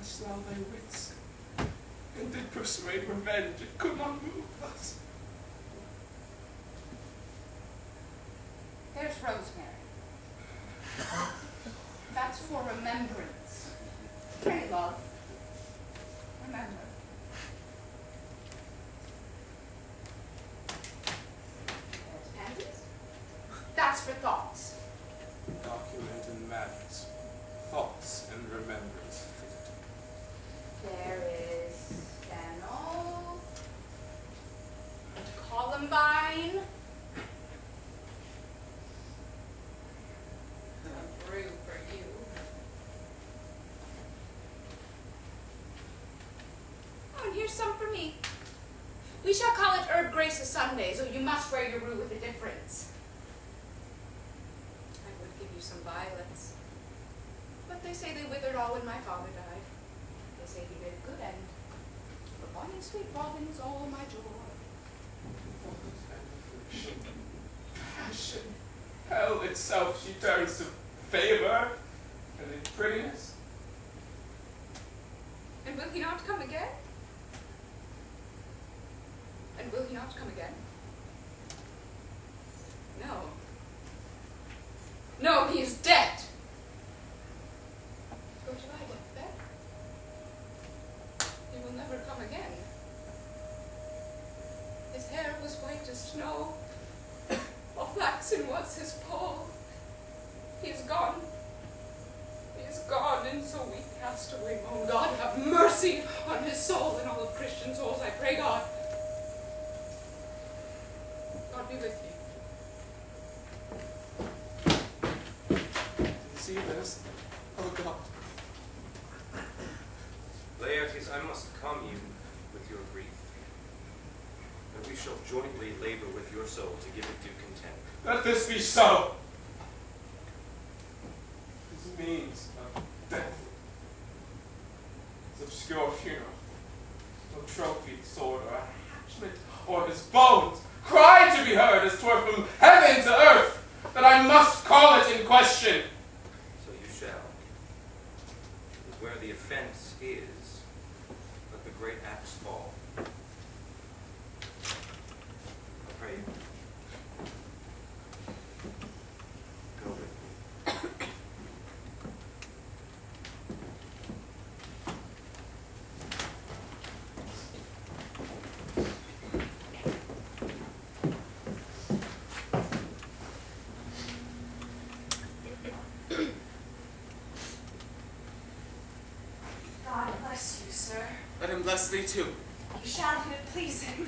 slough thy wits, and did persuade revenge, it could not move us. There's rosemary. That's for remembrance. Pray, love. Remember. There's pansies. That's for thoughts. Document and madness, thoughts and remembrance. There is fennel and columbine. A brew for you. Oh, and here's some for me. We shall call it Herb Grace's Sundays, or you must wear your rue with a difference. I would give you some violets, but they say they withered all when my father died. They say he made a good end. But one in sweet robin is all my joy. Passion, hell itself she turns to favor and in prettiness. And will he not come again? And will he not come again? No. No, he is dead. Go to my deathbed. He will never come again. His hair was white as snow, while flaxen was his poll. He is gone. He is gone, and so we cast away moan. God have mercy on his soul and all of Christian souls, I pray God. God be with you. See this? Oh God. Laertes, I must calm you with your grief, and we shall jointly labor with your soul to give it due content. Let this be so. This means of death. His obscure funeral. No trophy, sword, or attachment, or his bones. Cry to be heard as 'twere from heaven to earth, that I must call it in question. So you shall. And where the offense is, let the great axe fall. I pray you. Go with me. God bless you, sir. Let him bless thee too. You shall if it please him.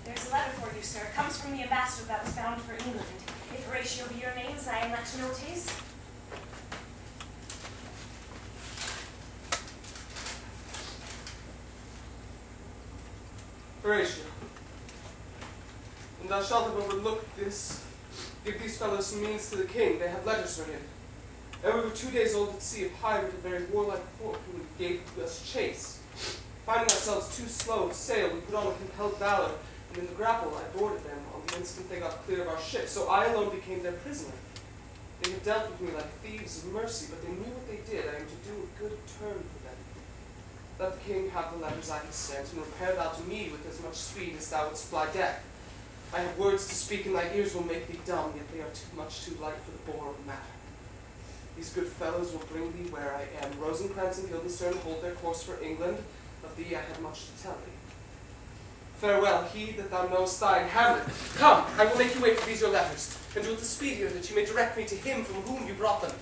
There's a letter for you, sir. Comes from the ambassador that was bound for England. If Horatio be your names, I am let to know it is. Horatio, when thou shalt have overlooked this, give these fellows some means to the king. They have letters from him. And we were 2 days old at sea, a pirate, a very warlike port, who gave us chase. Finding ourselves too slow to sail, we put on a compelled valor, and in the grapple I boarded them on the instant they got clear of our ship, so I alone became their prisoner. They had dealt with me like thieves of mercy, but they knew what they did. I am to do a good turn for them. Let the king have the letters I have sent, and repair thou to me with as much speed as thou wouldst fly death. I have words to speak, and thy ears will make thee dumb, yet they are much too light for the bore of matter. These good fellows will bring thee where I am. Rosencrantz and Guildenstern hold their course for England. Of thee I have much to tell thee. Farewell, he that thou knowest thine, Hamlet. Come, I will make you wait for these your letters, and do it the speedier that you may direct me to him from whom you brought them.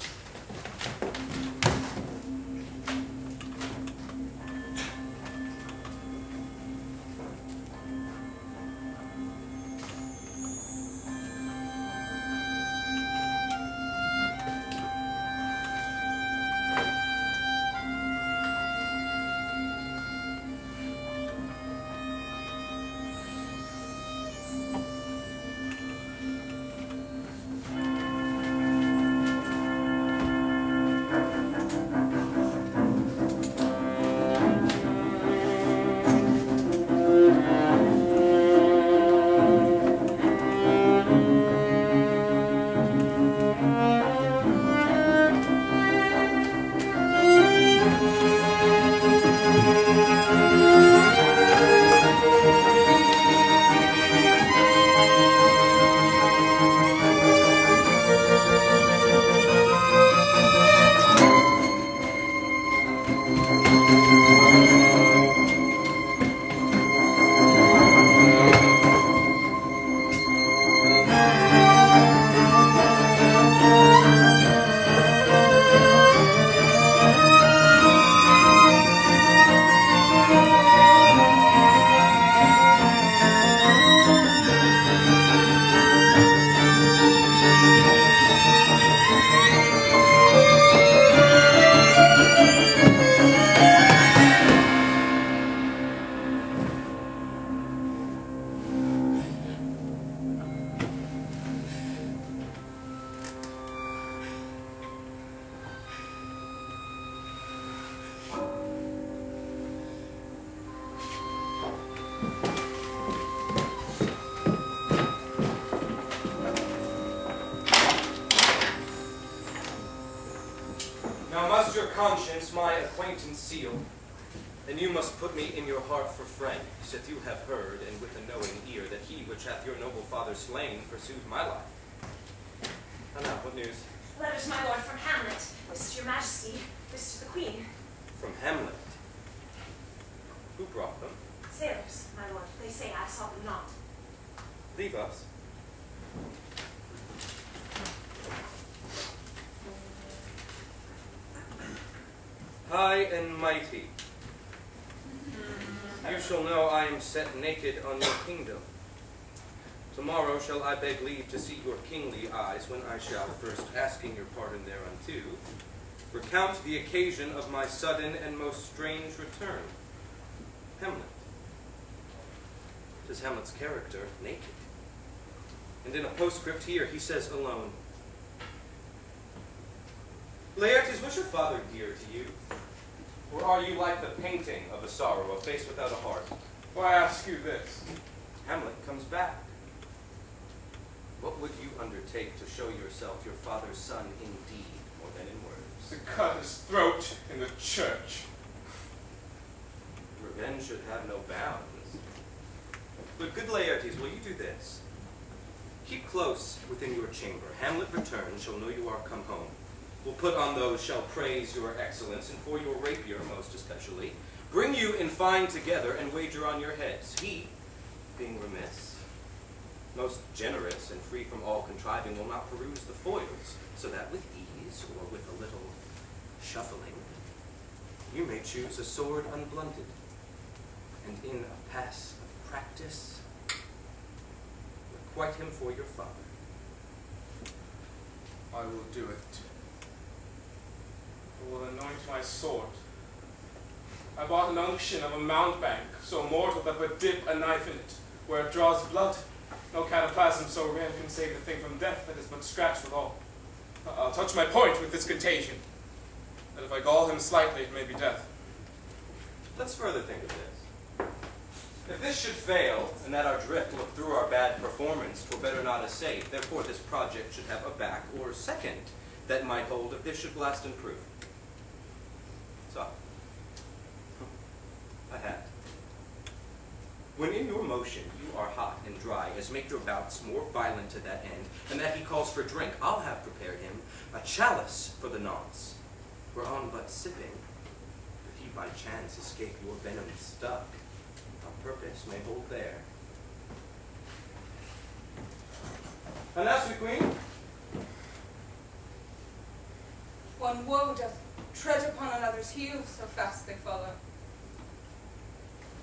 Now must your conscience my acquaintance seal, and you must put me in your heart for friend, sith you have heard, and with a knowing ear, that he which hath your noble father slain pursued my life. And now, what news? Letters, my lord, from Hamlet. This to your majesty, this to the queen. From Hamlet. Who brought them? Sailors, my lord. They say I saw them not. Leave us. High and mighty, you shall know I am set naked on your kingdom. Tomorrow shall I beg leave to see your kingly eyes, when I shall, first asking your pardon thereunto, recount the occasion of my sudden and most strange return. Hamlet. 'Tis Hamlet's character, naked. And in a postscript here he says alone, Laertes, was your father dear to you? Or are you like the painting of a sorrow, a face without a heart? Why ask you this? Hamlet comes back. What would you undertake to show yourself your father's son in deed more than in words? To cut his throat in the church. Revenge should have no bounds. But good Laertes, will you do this? Keep close within your chamber. Hamlet returns, shall know you are come home. Will put on those shall praise your excellence, and for your rapier most especially, bring you in fine together and wager on your heads. He, being remiss, most generous and free from all contriving, will not peruse the foils, so that with ease, or with a little shuffling, you may choose a sword unblunted, and in a pass of practice, requite him for your father. I will do it. I will anoint my sword. I bought an unction of a mountebank, so mortal that but dip a knife in it, where it draws blood. No cataplasm so rare can save the thing from death that is but scratched withal. I'll touch my point with this contagion, that if I gall him slightly, it may be death. Let's further think of this. If this should fail, and that our drift look through our bad performance, 'twere better not assay. Therefore this project should have a back, or second, that might hold if this should last and prove. So, a hat. When in your motion you are hot and dry, as make your bouts more violent to that end, and that he calls for drink, I'll have prepared him a chalice for the nonce, whereon but sipping, if he by chance escape your venom stuck, our purpose may hold there. And as the queen, One woe doth tread upon another's heels, so fast they follow.